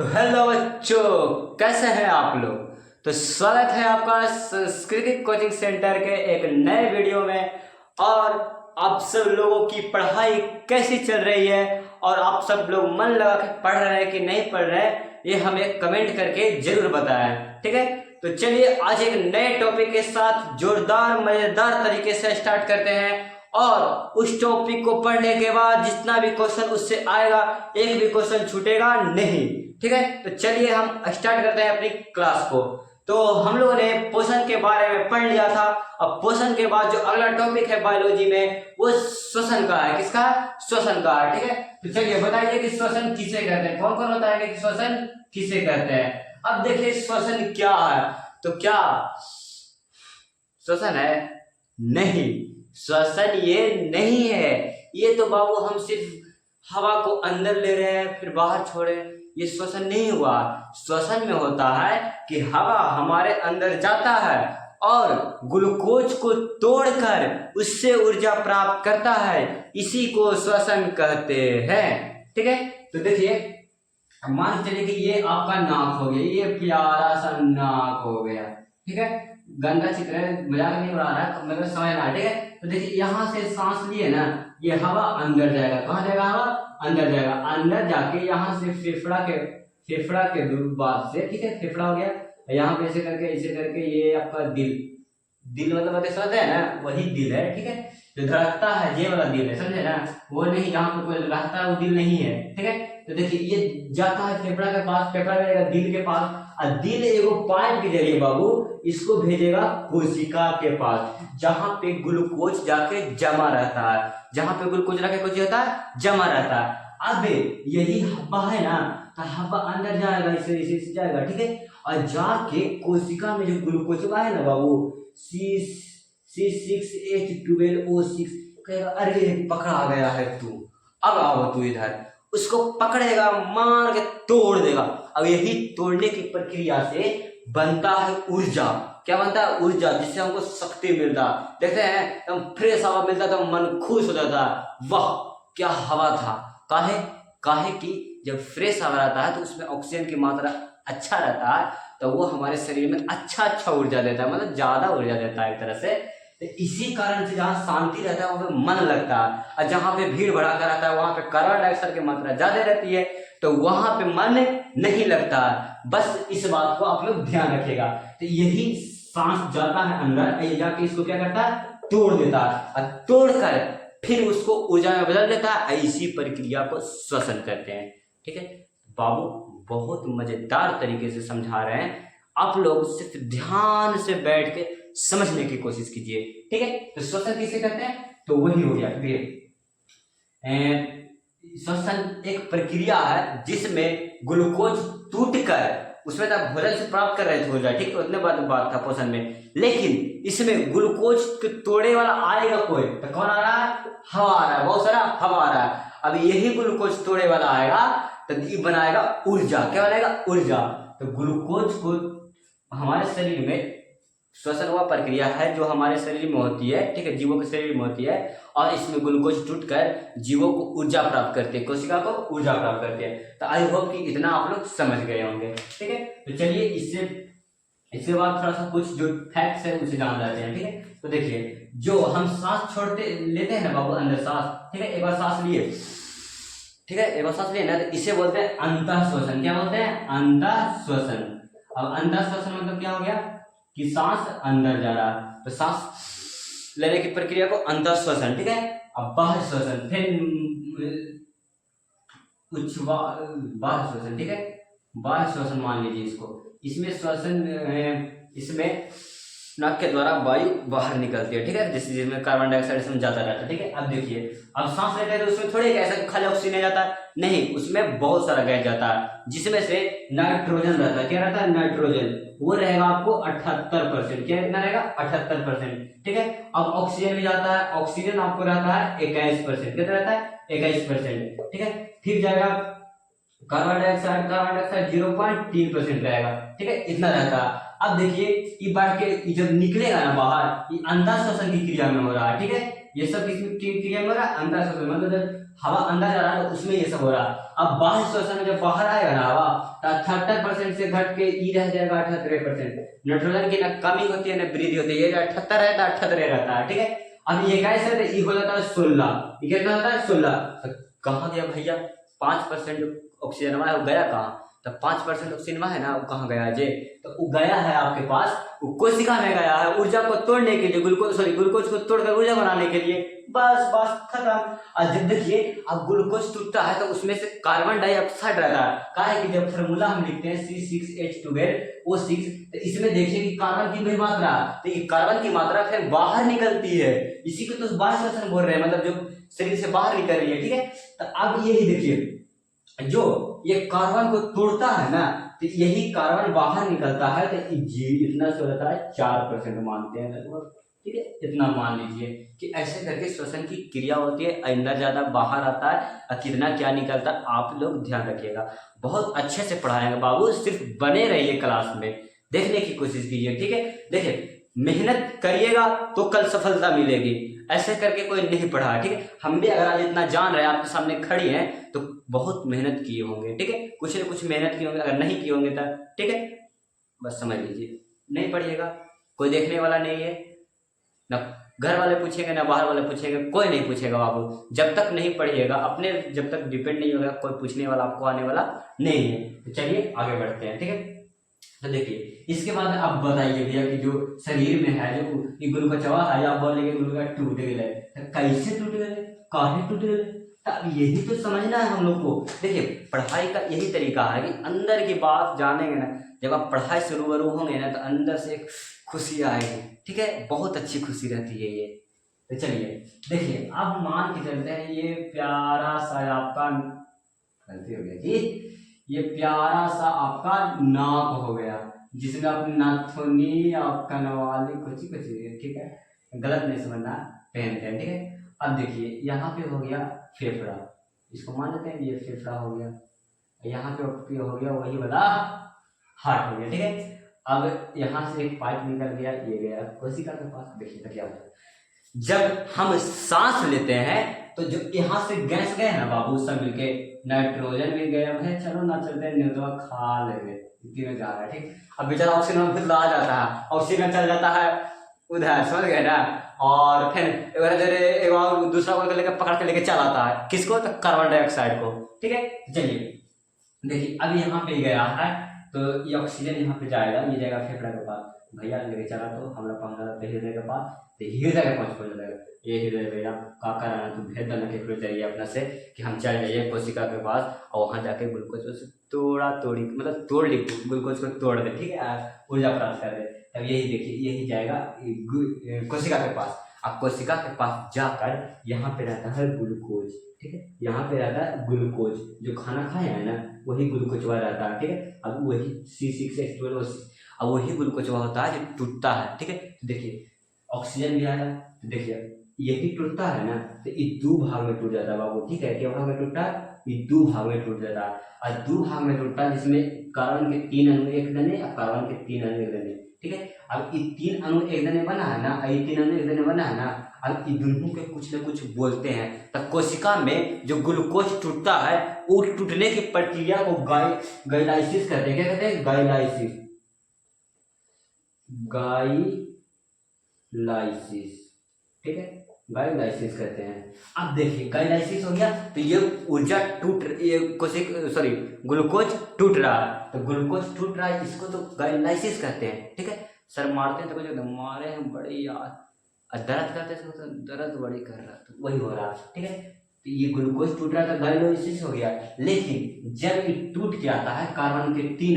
तो हेलो बच्चों, कैसे हैं आप लोग। तो स्वागत है आपका संस्कृतिक कोचिंग सेंटर के एक नए वीडियो में। और आप सब लोगों की पढ़ाई कैसी चल रही है और आप सब लोग मन लगा के पढ़ रहे हैं कि नहीं पढ़ रहे हैं, ये हमें कमेंट करके जरूर बताएं। ठीक है, तो चलिए आज एक नए टॉपिक के साथ जोरदार मजेदार तरीके से स्टार्ट करते हैं। और उस टॉपिक को पढ़ने के बाद जितना भी क्वेश्चन उससे आएगा, एक भी क्वेश्चन छूटेगा नहीं। ठीक है, तो चलिए हम स्टार्ट करते हैं अपनी क्लास को। तो हम लोगों ने पोषण के बारे में पढ़ लिया था। अब पोषण के बाद जो अगला टॉपिक है बायोलॉजी में, वो श्वसन का है। किसका? श्वसन का है। ठीक है, तो चलिए बताइए कि श्वसन किसे कहते हैं। कौन कौन होता है कि श्वसन किसे कहते हैं। अब देखिए श्वसन क्या है। तो क्या श्वसन है? नहीं, श्वसन ये नहीं है। ये तो बाबू हम सिर्फ हवा को अंदर ले रहे हैं फिर बाहर छोड़े, ये श्वसन नहीं हुआ। श्वसन में होता है कि हवा हमारे अंदर जाता है और ग्लूकोज को तोड़कर उससे ऊर्जा प्राप्त करता है, इसी को श्वसन कहते हैं। ठीक है, तो देखिए मान चलिए कि ये आपका नाक हो गया, ये प्यारा सा नाक हो गया। ठीक है, गंदा चित्र है, मजाक नहीं उड़ा रहा है, मतलब समझना। ठीक है, तो देखिए यहाँ से सांस लिए ना, ये हवा अंदर जाएगा। कहाँ जाएगा? हवा अंदर जाएगा। अंदर जाके यहाँ से फेफड़ा के बाद से, ठीक है, फेफड़ा हो गया। यहाँ पे ऐसे करके ये आपका दिल मतलब बातें समझते हैं ना, वही दिल है। ठीक है, जो धड़कता है ये वाला दिल है, समझे ना, वो नहीं जहाँ पे कोई रहता है वो दिल नहीं है। ठीक है, तो देखिए ये जाता है फेफड़ा के पास, फेफड़ा जाएगा दिल के पास, और दिल एगो पाइप के जरिए बाबू इसको भेजेगा कोशिका के पास, जहां पे ग्लूकोज जाके जमा रहता है। जहां पे ग्लूकोज जाके कुछ होता है, जमा रहता है। अब यही हवा है ना, तो हवा अंदर जाएगा, इसे जाएगा। ठीक है, और जाके कोशिका में जो ग्लूकोज है ना बाबू, C6H12O6 कहेगा अरे पकड़ा गया है तू, अब आओ तू इधर। उसको पकड़ेगा, मार के तोड़ देगा। अब यही तोड़ने की प्रक्रिया से बनता है ऊर्जा। क्या बनता है? ऊर्जा, जिससे हमको शक्ति मिलता। देखते हैं हम फ्रेश हवा मिलता तो मन खुश हो जाता है, वाह क्या हवा था। काहे कि जब फ्रेश हवा रहता है तो उसमें ऑक्सीजन की मात्रा अच्छा रहता है, तो वो हमारे शरीर में अच्छा ऊर्जा देता है, मतलब ज्यादा ऊर्जा देता है एक तरह से। तो इसी कारण से जहाँ शांति रहता है वहाँ पे मन लगता है, और जहाँ पे भीड़ भड़ाका रहता है वहाँ पे कार्बन डाइऑक्साइड की मात्रा ज्यादा रहती है, तो वहां पे मन नहीं लगता। बस इस बात को आप लोग ध्यान रखिएगा। तो यही सांस जाता है अंदर, ये जाके इसको क्या करता है? तोड़ देता है, और तोड़कर फिर उसको ऊर्जा में बदल देता है। इसी प्रक्रिया को श्वसन करते हैं। ठीक है बाबू, बहुत मजेदार तरीके से समझा रहे हैं, आप लोग सिर्फ ध्यान से बैठ के समझने की कोशिश कीजिए। ठीक है, तो श्वसन किसे कहते हैं? तो वही हो गया। श्वसन एक प्रक्रिया है जिसमें ग्लूकोज टूटकर, उसमें तो भोजन से प्राप्त कर रहे थे ऊर्जा, ठीक, उतने बात था पोषण में, लेकिन इसमें ग्लूकोज को तोड़ने वाला आएगा कोई, तो कौन आ रहा है? हवा आ रहा है, बहुत सारा हवा आ रहा है। अब यही ग्लूकोज तोड़ने वाला आएगा तो ये बनाएगा ऊर्जा। क्या बनाएगा? ऊर्जा। तो ग्लूकोज को हमारे शरीर में श्वसन हुआ प्रक्रिया है जो हमारे शरीर में होती है, ठीक है, जीवों के शरीर में होती है, और इसमें ग्लूकोज टूटकर जीवों को ऊर्जा प्राप्त करते हैं, कोशिका को ऊर्जा प्राप्त करते हैं। तो आई होप कि इतना आप लोग समझ गए होंगे। ठीक है, तो चलिए इसके बाद थोड़ा सा कुछ जो फैक्ट्स है उसे जान लेते हैं। ठीक है, तो देखिए जो हम सांस लेते हैं ना बाबू, अंदर सांस, ठीक है, एक बार सांस लिए, ठीक है, एक बार सांस लिए ना, तो इसे बोलते हैं अंतः श्वसन। क्या बोलते हैं? अंतः श्वसन। अब अंतः श्वसन मतलब क्या हो गया कि सांस अंदर जा रहा है, तो सांस लेने की प्रक्रिया को अंतः श्वसन। ठीक है, अब बाह्य श्वसन, फिर बाह्य श्वसन। ठीक है, बाह्य श्वसन मान लीजिए इसको। इसमें श्वसन, इसमें नाक के द्वारा वायु बाहर निकलती है। ठीक है, जिसमें कार्बन डाइऑक्साइड इसमें जाता रहता है। ठीक है, अब देखिए अब सांस लेते हैं तो उसमें थोड़ी ऐसा खाली ऑक्सीजन जाता है, नहीं, उसमें बहुत सारा गैस जाता है, जिसमें से नाइट्रोजन रहता है। क्या रहता है? नाइट्रोजन। वो रहेगा आपको 78%। क्या कितना रहेगा? 78%। ठीक है, अब ऑक्सीजन भी जाता है, ऑक्सीजन आपको रहता है 21%। कितना रहता है? 21%। ठीक है, फिर जाएगा कार्बन डाइऑक्साइड 0.3% रहेगा। ठीक है, इतना रहता है। अब देखिए ये बढ़ के जब निकलेगा ना बाहर, ये अंतः श्वसन की क्रिया में हो रहा है। ठीक है, ये सब किस क्रिया में हो रहा है? अंतः श्वसन, मतलब जब हवा अंदर जा रहा है तो उसमें ये सब हो रहा है। अब बाह्य श्वसन में जब बाहर आएगा ना हवा तो 78% से घट के ई रह जाएगा 78%। नाइट्रोजन की ना कमी होती है ना वृद्धि होती है, ये 78 रहता है 78 रहता है, ठीक है। अब ये कैसे रहता है, ई हो जाता है 16, ये कितना होता है 16। तो कहाँ गया भैया 5% ऑक्सीजन है वो गया कहाँ, तो 5% ऑक्सीजन है ना वो कहाँ गया जे, तो वो गया है आपके पास वो कोशिका में गया है ऊर्जा को तोड़ने के लिए, ग्लूकोज को तोड़कर ऊर्जा बनाने के लिए, बस खत्म। और जब देखिए अब ग्लूकोज टूटता है तो उसमें से कार्बन डाइऑक्साइड रहता है, कहा है कि जब फॉर्मूला हम लिखते हैं C6H12O6, तो इसमें देखिए कि कार्बन की भी मात्रा, तो ये कार्बन की मात्रा फिर बाहर निकलती है, इसी को तो बाह्य श्वसन बोल रहे हैं, मतलब जो शरीर से बाहर निकल रही है, ठीक है। तो अब यही देखिए जो ये कार्बन को तोड़ता है ना, तो यही कार्बन बाहर निकलता है, तो जी इतना से होता है 4% मानते हैं लगभग, ठीक है। इतना मान लीजिए कि ऐसे करके श्वसन की क्रिया होती है, अंदर ज्यादा बाहर आता है, और कितना क्या निकलता है आप लोग ध्यान रखिएगा। बहुत अच्छे से पढ़ाएंगे बाबू, सिर्फ बने रहिए क्लास में, देखने की कोशिश कीजिए, ठीक है। देखिए मेहनत करिएगा तो कल सफलता मिलेगी, ऐसे करके कोई नहीं पढ़ा, ठीक है। हम भी अगर आज इतना जान रहे हैं आपके सामने खड़ी हैं तो बहुत मेहनत किए होंगे, ठीक है, कुछ न कुछ मेहनत किए होंगे, अगर नहीं किए होंगे तब, ठीक है, बस समझ लीजिए। नहीं पढ़िएगा कोई देखने वाला नहीं है, ना घर वाले पूछेंगे ना बाहर वाले पूछेंगे, कोई नहीं पूछेगा बाबू। जब तक नहीं पढ़िएगा अपने, जब तक डिपेंड नहीं होगा, कोई पूछने वाला आपको आने वाला नहीं है। तो चलिए आगे बढ़ते हैं, ठीक है। तो देखिए इसके बाद आप बताइए भैया कि जो शरीर में है जो ग्लूकोचवा है, आप बोलेंगे ग्लूकोज टूट गए, तो कैसे टूट गए, काहे टूट गए, अब यही तो समझना है हम लोग को। देखिए पढ़ाई का यही तरीका है कि अंदर की बात जानेंगे ना, जब आप पढ़ाई से रूबरू होंगे ना तो अंदर से एक खुशी आएगी, ठीक है, बहुत अच्छी खुशी रहती है ये। तो चलिए देखिए अब मान के चलते हैं ये प्यारा सा आपका, गलती हो गया जी, ये प्यारा सा आपका नाक हो गया, जिसमें आप नाथुनी आप कनवाली कुछ कुछ, ठीक है, गलत नहीं समझना, पहनते हैं, ठीक है। अब देखिए यहाँ पे हो गया फेफड़ा, इसको मान लेते हैं ये फेफड़ा हो गया, यहाँ पे हो गया वही वाला हार्ट हो गया, ठीक है। अब यहाँ से एक पाइप निकल गया, ये गया कोशिका के पास। देखिए तो क्या होता है जब हम सांस लेते हैं तो जो यहाँ से गैस गए ना बाबू सब मिलके, नाइट्रोजन भी गया है, चलो ना चलते हैं नहीं तो खा लेंगे, तीनों जा रहा है, ठीक। अब बेचारा ऑक्सीजन फिर आ जाता है, ऑक्सीजन चल जाता है उधर, समझ गए ना, और फिर एक और दूसरा को लेकर पकड़ के लेके चल आता है, किसको, तो कार्बन डाइऑक्साइड को, ठीक है। चलिए देखिए अब यहाँ पे गया है तो ये ऑक्सीजन यहाँ पे जाएगा, ये जाएगा फेफड़ा के पास, भैया लेके चला तो हमरा पहुंचा हृदय के पास, तो हृदय के पास पहुंच जाएगा, ये हृदय भैया का कराना तो भेज देना के चाहिए अपना से कि हम चल जाइए कोशिका के पास, और वहाँ जाके ग्लूकोज को तोड़ा तोड़ी मतलब तोड़ ली, ग्लूकोज को तोड़ दे, ठीक है, ऊर्जा प्राप्त कर दे। तब यही देखिए यही जाएगा कोशिका के पास, अब कोशिका के पास जाकर यहाँ पे रहता है ग्लूकोज, ठीक है, यहाँ पे रहता है ग्लूकोज, जो खाना खाए हैं ना वही ग्लूकोजवा रहता है, ठीक है। अब वही C6H12O6, अब वही ग्लूकोजवा होता है जो टूटता है, ठीक है। तो देखिए ऑक्सीजन भी आया, तो देखिए यही टूटता है ना, तो ये दो भाग में टूट जाता है बाबू, ठीक है, क्या भाग में टूटता है, ये दो भाग में टूट जाता है, और दो भाग में टूटता है जिसमें कार्बन के 3 अणु एक दने और कार्बन के 3 अणु एक दने, ठीक है। अब ये 3 अणु एक दने बना है ना, ये 3 अणु एक दने बना है ना, अब ये दोनों के कुछ न कुछ बोलते हैं, तो कोशिका में जो ग्लूकोज टूटता है वो टूटने की प्रक्रिया को गाइलाइसिस कहते हैं, क्या कहते हैं, गाइलाइसिस, गाइलाइसिस, ठीक है, गाइलाइसिस कहते हैं। अब देखिए गाइलाइसिस हो गया तो ये ऊर्जा ये ग्लूकोज टूट रहा है, तो ग्लूकोज टूट रहा है इसको तो गाइलाइसिस कहते हैं, ठीक है। सर मारते हैं तो कुछ मारे हैं बड़े यार, दर्द करते तो दर्द बड़ी कर रहा, तो वही हो रहा, ठीक है। तो ये ग्लूकोज टूट रहा था, गाइलाइसिस हो गया, लेकिन जब ये टूट के आता है कार्बन के 3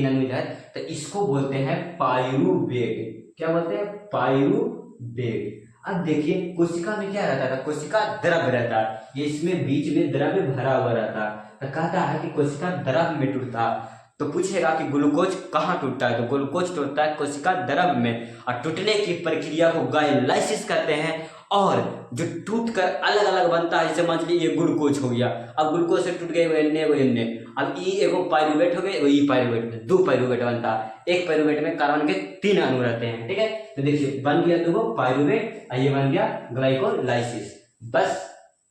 अणु इधर, तो इसको बोलते हैं पाइरूवेट, क्या बोलते हैं, पाइरूवेट। अब देखिए कोशिका में क्या रहता था, कोशिका द्रव रहता है, ये इसमें बीच में द्रव भरा हुआ रहता है, तो कहता है कि कोशिका द्रव में टूटता है। तो पूछेगा कि ग्लूकोज कहाँ टूटता है, तो ग्लूकोज टूटता है कोशिका द्रव में, और टूटने की प्रक्रिया को गाइलाइसिस कहते हैं, और जो टूट कर अलग अलग बनता है, जैसे मान लीजिए ये ग्लूकोज हो गया, अब ग्लूकोज से टूट गए वो एन्ने, अब ई एगो पाइरूवेट हो गए, वो ई पाइरूवेट, 2 पाइरूवेट बनता है, एक पाइरूवेट में कार्बन के 3 अणु रहते हैं, ठीक है। तो देखिए बन गया 2 पाइरूवेट, ये बन गया ग्लाइकोलाइसिस। बस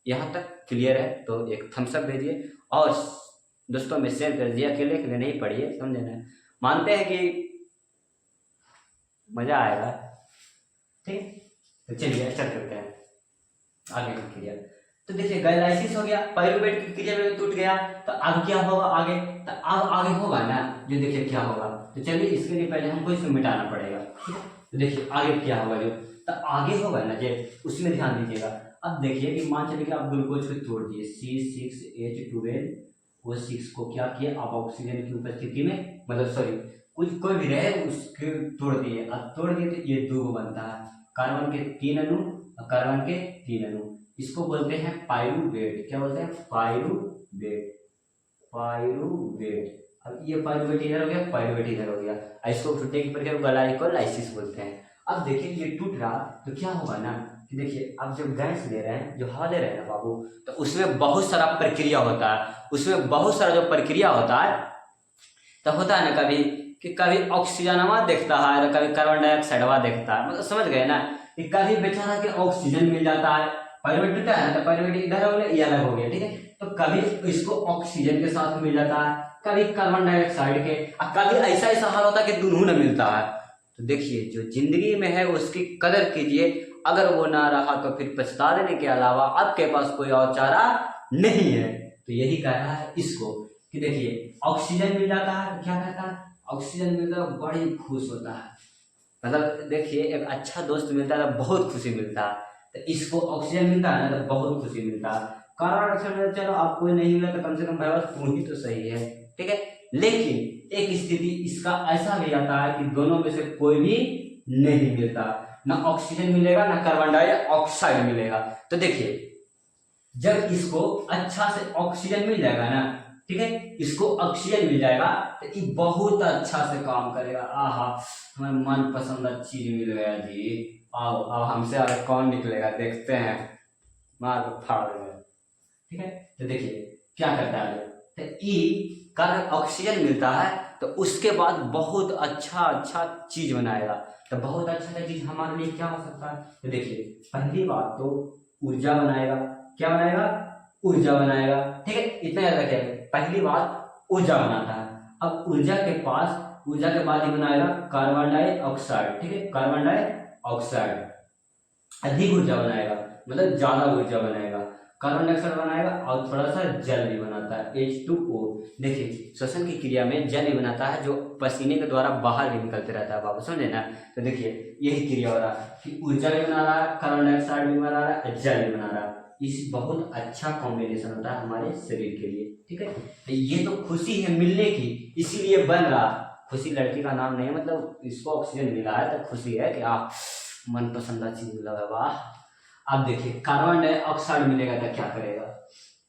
यहाँ तक क्लियर है, तो एक थम्स अप भेजिए और दोस्तों में शेयर कर दिया, अकेले के लिए नहीं पढ़िए, समझे ना। मानते हैं कि मजा आएगा, ठीक। तो चलिए चल करते हैं आगे की क्रिया। तो देखिए गैलाइसिस हो गया, पाइरूवेट की क्रिया में टूट गया, तो अब क्या होगा आगे, तो अब आगे होगा ना जो, देखिए क्या होगा। तो चलिए इसके लिए पहले हमको इसको मिटाना पड़ेगा, ठीक है। तो देखिए आगे क्या होगा जो, तो आगे होगा ना जो, उसमें ध्यान दीजिएगा। अब देखिए कि मान चलिए कि आप ग्लूकोज को तोड़ दिए, C6H12O6 को क्या किया, अब ऑक्सीजन की उपस्थिति में, मतलब सॉरी कुछ कोई भी रहे उसके तोड़ दिए, अब तोड़ दिए तो ये 2 बनता है, कार्बन के 3 अणु और कार्बन के 3 अणु। इसको बोलते हैं पाइरूवेट। क्या बोलते हैं, पाइरूवेट, पाइरूवेट। अब ये पाइरूवेट इधर हो गया, पाइरूवेट इधर हो गया, इसको टूटने की प्रक्रिया ग्लाइकोलाइसिस बोलते हैं। अब देखिए ये टूट रहा तो क्या होगा ना कि देखिए अब जब गैस ले रहे हैं, जो हवा ले रहे हैं ना बाबू, तो उसमें बहुत सारा प्रक्रिया होता है, उसमें बहुत सारा जो प्रक्रिया होता है, तो होता है ना कभी कि कभी ऑक्सीजनवा देखता है, तो कभी कार्बन डाइऑक्साइडवा देखता है, मतलब समझ गए ना कि कभी बेचारा के ऑक्सीजन मिल जाता है, पाइरूवेट टूटा है ना, तो पाइरूवेट इधर हो गया, ये अलग हो गया, ठीक है। तो कभी इसको ऑक्सीजन के साथ मिल जाता है, कभी कार्बन डाइऑक्साइड के, और कभी ऐसा ऐसा हाल होता है कि दोनों न मिलता है। तो देखिए जो जिंदगी में है उसकी कदर कीजिए, अगर वो ना रहा तो फिर पछता देने के अलावा आपके पास कोई और चारा नहीं है। तो यही कह रहा है इसको कि देखिए ऑक्सीजन मिल जाता है तो क्या कहता है, ऑक्सीजन मिलता है बड़ी खुश होता है, मतलब देखिए एक अच्छा दोस्त मिलता है तो बहुत खुशी मिलता है, तो इसको ऑक्सीजन मिलता है ना तो बहुत खुशी मिलता है। कार्बन डाइऑक्साइड चलो आप कोई नहीं मिला तो कम से कम भाई बस तू ही तो सही है, ठीक है। लेकिन एक स्थिति इसका ऐसा भी आता है कि दोनों में से कोई भी नहीं मिलता, ना ऑक्सीजन मिलेगा ना कार्बन डाइऑक्साइड मिलेगा। तो देखिए जब इसको अच्छा से ऑक्सीजन मिल जाएगा ना, ठीक है, इसको ऑक्सीजन मिल जाएगा तो ये बहुत अच्छा से काम करेगा। आहा हमारे मन पसंद चीज मिल गया जी, आओ अब हमसे आगे कौन निकलेगा देखते हैं, मार फाड़ देगा, ठीक है। तो देखिए क्या करता है, तो ई कारण ऑक्सीजन मिलता है तो उसके बाद बहुत अच्छा चीज बनाएगा। तो बहुत अच्छा चीज हमारे लिए क्या हो सकता है, तो देखिए पहली बात तो ऊर्जा बनाएगा। क्या बनाएगा, ऊर्जा बनाएगा, ठीक है, इतना याद रखिए। पहली बात ऊर्जा बनाता है। अब ऊर्जा के बाद ही बनाएगा कार्बन डाइऑक्साइड, ठीक है, कार्बन डाइऑक्साइड अधिक ऊर्जा बनाएगा, मतलब ज्यादा ऊर्जा बनाएगा। कार्बन डाइऑक्साइड बनाएगा और थोड़ा सा जल भी बनाता है, H2O। देखिए श्वसन की क्रिया में जल भी बनाता है जो पसीने के द्वारा बाहर भी निकलते रहता है बाबू, समझे ना। तो देखिए यही क्रिया हो रहा है कि ऊर्जा भी बना रहा है, कार्बन डाइऑक्साइड भी बना रहा है, जल भी बना रहा है। इस बहुत अच्छा कॉम्बिनेशन होता है हमारे शरीर के लिए, ठीक है। तो ये तो खुशी है मिलने की, इसीलिए बन रहा। खुशी लड़की का नाम नहीं है, मतलब इसको ऑक्सीजन मिला है तो खुशी है कि आप मन पसंदा चीज मिला है, वाह। अब देखिए कार्बन डाइऑक्साइड मिलेगा तो क्या करेगा,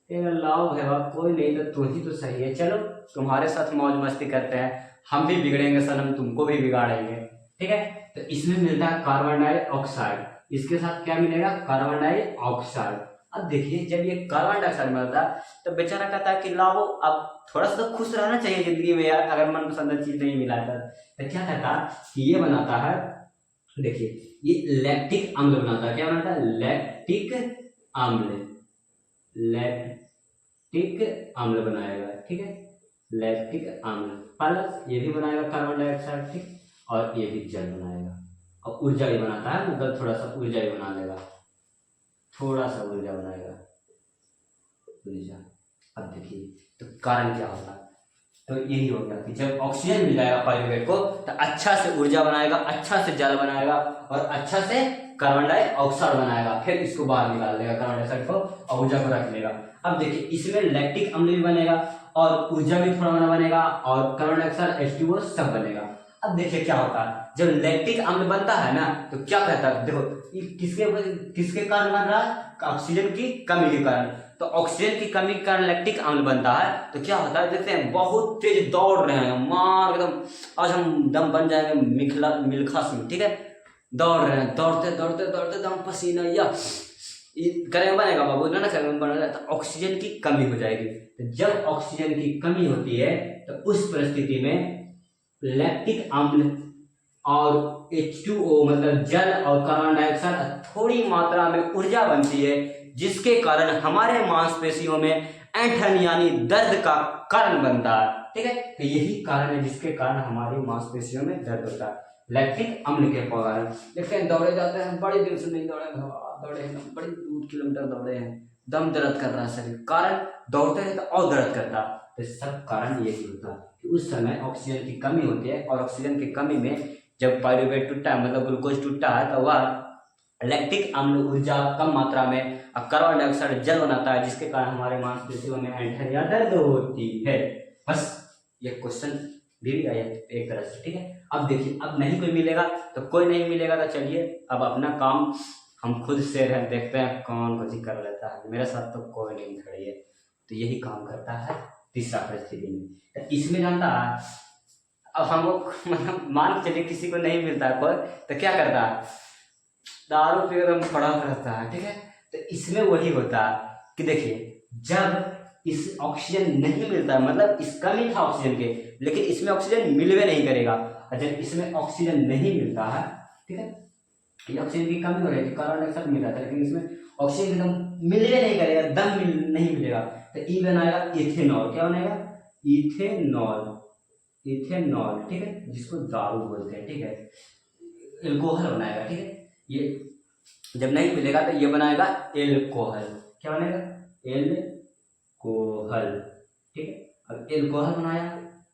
लाभ है वाह, कोई नहीं तो तू ही तो सही है, चलो तुम्हारे साथ मौज मस्ती करते हैं, हम भी बिगड़ेंगे सनम, तुमको भी बिगाड़ेंगे, ठीक है। तो इसमें मिलता है कार्बन डाइऑक्साइड, इसके साथ क्या मिलेगा, कार्बन डाइऑक्साइड। अब देखिए जब ये कार्बन डाइऑक्साइड मिलता है तो बेचारा कहता है कि लाओ अब थोड़ा सा तो खुश रहना चाहिए जिंदगी में यार, अगर मनपसंद चीज नहीं मिला तो क्या कहता है कि ये बनाता है, देखिए ये लैक्टिक अम्ल बनाता है। क्या बनाता है, लैक्टिक अम्ल, लैक्टिक अम्ल बनाएगा, ठीक है, लैक्टिक अम्ल प्लस ये भी बनाएगा कार्बन डाइऑक्साइड, ठीक, और ये भी जल बनाएगा और ऊर्जा भी बनाता है, मतलब थोड़ा सा ऊर्जा भी बना लेगा, थोड़ा सा ऊर्जा बनाएगा, ऊर्जा। अब देखिए तो कारण क्या होगा, तो यही हो गया कि जब ऑक्सीजन मिल जाएगा पाइरूवेट को तो अच्छा से ऊर्जा बनाएगा, अच्छा से जल बनाएगा और अच्छा से कार्बन डाइऑक्साइड बनाएगा, फिर इसको बाहर निकाल देगा कार्बन डाइऑक्साइड को और ऊर्जा को रख लेगा। अब देखिए इसमें लैक्टिक अम्ल भी बनेगा और ऊर्जा भी थोड़ा बनेगा और कार्बन डाइऑक्साइड H2O सब बनेगा। अब देखिए क्या होता है जब लैक्टिक अम्ल बनता है ना तो क्या कहता है, देखो किसके कारण बन रहा है, ऑक्सीजन की कमी के कारण। तो ऑक्सीजन की कमी के कारण लैक्टिक अम्ल बनता है तो क्या होता है, देखते हैं बहुत तेज दौड़ रहे हैं, मार एकदम आज हम दम बन जाएंगे मिल्खा सिंह, ठीक है, दौड़ रहे हैं, दौड़ते दौड़ते दौड़ते दम पसीना या करेंगे बनेगा बाबू ना करेंगे बनेगा, तो ऑक्सीजन की कमी हो जाएगी। तो जब ऑक्सीजन की कमी होती है तो उस परिस्थिति में लैक्टिक अम्ल और H2O मतलब जल और कार्बन डाइऑक्साइड थोड़ी मात्रा में ऊर्जा बनती है, जिसके कारण हमारे मांसपेशियों में ऐंठन यानी दर्द का कारण बनता है। ठीक है, तो यही कारण है जिसके कारण हमारी मांसपेशियों में दर्द होता है, लैक्टिक अम्ल के कारण। लेकिन दौड़े जाते हैं, बड़े दिन से नहीं दौड़े, दौड़े हैं बड़ी दूर किलोमीटर दौड़े हैं, दम दर्द कर रहा है शरीर, कारण दौड़ते हैं तो और दर्द करता है। तो सब कारण यही होता है कि उस समय ऑक्सीजन की कमी होती है, और ऑक्सीजन की कमी में जब पायरुवेट टूटता है, मतलब ग्लूकोज टूटता है, तो वह लैक्टिक अम्ल ऊर्जा कम मात्रा में कार्बन डाइऑक्साइड जल बनाता है, जिसके कारण हमारे मांसपेशियों में ऐंठन या दर्द होती है। बस ये क्वेश्चन भी आया एक तरह से। ठीक है, अब देखिए, अब नहीं कोई मिलेगा तो कोई नहीं मिलेगा, तो चलिए अब अपना काम हम खुद से है, देखते हैं कौन कुछ कर लेता है। मेरे साथ तो कोई नहीं खड़ी है, तो यही काम करता है तीसरा परिस्थिति में। तो इसमें जानता है, अब हम लोग मतलब मान के चलिए किसी को नहीं मिलता है कोई, तो क्या करता है, दारू पी एकदम खड़ा रहता है। ठीक है, तो इसमें वही होता है कि देखिए, जब इस ऑक्सीजन नहीं मिलता है, मतलब इस कमी था ऑक्सीजन के, लेकिन इसमें ऑक्सीजन मिलवे नहीं करेगा। और जब इसमें ऑक्सीजन नहीं मिलता है, ठीक है, ये ऑक्सीजन की कमी हो रही है, कार्बन डाइऑक्साइड मिल रहा था, लेकिन इसमें ऑक्सीजन एकदम मिलवे नहीं करेगा, नहीं मिलेगा, तो ई बनाएगा इथेनॉल। क्या बनेगा, इथेनॉल, इथेनॉल। ठीक है, जिसको दारू बोलते हैं। ठीक है, एल्कोहल बनाएगा। ठीक है, ये जब नहीं मिलेगा तो ये बनाएगा एल्कोहल। क्या बनेगा, एल्कोहल। ठीक है, अब एल्कोहल बनाया,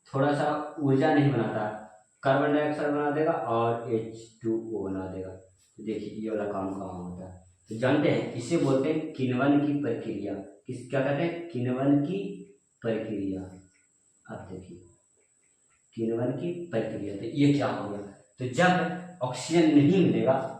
थोड़ा सा ऊर्जा नहीं बनाता, कार्बन डाइऑक्साइड बना देगा और H2O बना देगा। तो देखिए ये वाला काम कहाँ होता है, तो जानते हैं, इसे बोलते हैं किण्वन की प्रक्रिया। किस, क्या कहते हैं, किण्वन की प्रक्रिया। अब देखिए किण्वन की प्रक्रिया, तो ये क्या हो गया, तो जब ऑक्सीजन नहीं मिलेगा,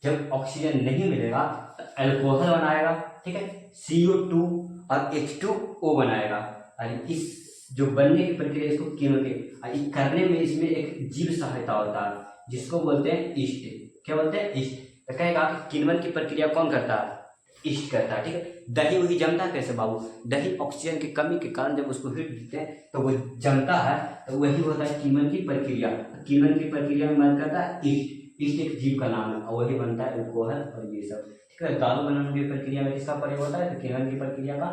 जब ऑक्सीजन नहीं मिलेगा तो अल्कोहल बनाएगा। ठीक है, CO2 और H2O बनाएगा। और इस जो बनने की प्रक्रिया, इसको किण्वन के करने में इसमें एक जीव सहायता होता है, जिसको बोलते हैं ईस्ट। क्या बोलते हैं, ईस्ट। तो कहेगा कि किण्वन की प्रक्रिया कौन करता है, ईस्ट करता है। ठीक है, दही वही जमता है कैसे बाबू, दही ऑक्सीजन की कमी के कारण जब उसको हीट देते हैं तो वो जमता है, तो वही होता है किण्वन की प्रक्रिया। किण्वन की प्रक्रिया में मदद करता है ईस्ट। ईस्ट एक जीव का नाम है, और वही बनता है अल्कोहल और ये सब। ठीक है, दारू बनाने की प्रक्रिया में किसका प्रयोग होता है, तो किण्वन की प्रक्रिया का।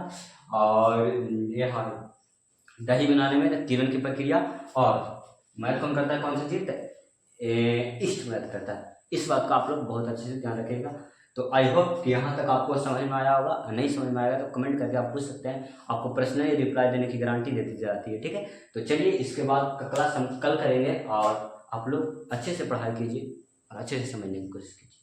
और यहाँ दही बनाने में किण्वन की प्रक्रिया, और मदद कौन करता है, कौन सा जीव, ईस्ट मदद करता है। इस बात का आप लोग बहुत अच्छे से ध्यान रखिएगा। तो आई होप कि यहाँ तक आपको समझ में आया होगा। नहीं समझ में आएगा तो कमेंट करके आप पूछ सकते हैं, आपको पर्सनली रिप्लाई देने की गारंटी देती जाती है। ठीक है, तो चलिए इसके बाद का क्लास हम कल करेंगे, और आप लोग अच्छे से पढ़ाई कीजिए और अच्छे से समझने की कोशिश कीजिए।